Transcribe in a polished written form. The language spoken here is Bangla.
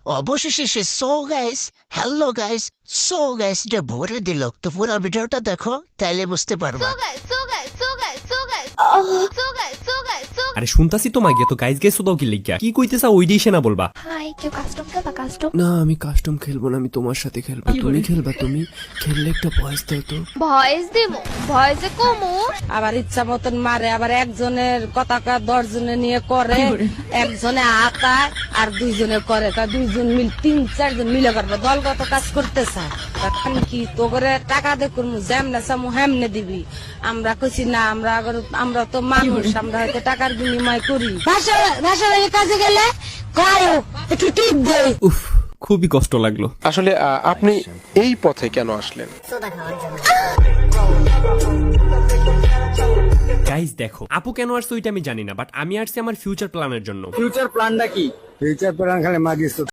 অবশেষে সে হ্যালো গাইস, এটা ভরে দিল। তো পুরো ভিডিওটা দেখো, তাইলে বুঝতে পারবা। আরে শুনতাছি তো মাগিয়া, তো গাইজ গেছো দাও কি লিগা? কি কইতেছা ওইটাই সে না বলবা। হাই, কেউ কাস্টম খেলবা? কাস্টম না আমি কাস্টম খেলবো না, আমি তোমার সাথে খেলবো। তুমি খেলবা, তুমি খেললে একটা ভয়েস দাও তো। ভয়েস দিমু, ভয়েসে কমু। আবার ইচ্ছা মতন মারে, আবার একজনের কথা 10 জনে নিয়ে করে, একজনে আতায় আর 2 জনে করে, 2 জন মিল 3-4 জন মিলে করবে, দলগত কাজ করতে চায়। তখন কি তো করে টাকা দিয়ে করবো, যেমনে চামু হেমনে দিবি। আমরা কইছি না, আমরা তো মানুষ, আমরা হয়তো টাকার বিনিময় করি। ভাষা কাজে গেলে করো একটু টিপ দেয়। উফ, খুবই কষ্ট লাগলো। আসলে আপনি এই পথে কেন আসলেন? গাইজ দেখো, আপু কেন আসছে ওইটা আমি জানি না, বাট আমি আসছি আমার ফিউচার প্ল্যানের জন্য। ফিউচার প্ল্যানটা কি? ফিউচার প্ল্যান খালি মাগিস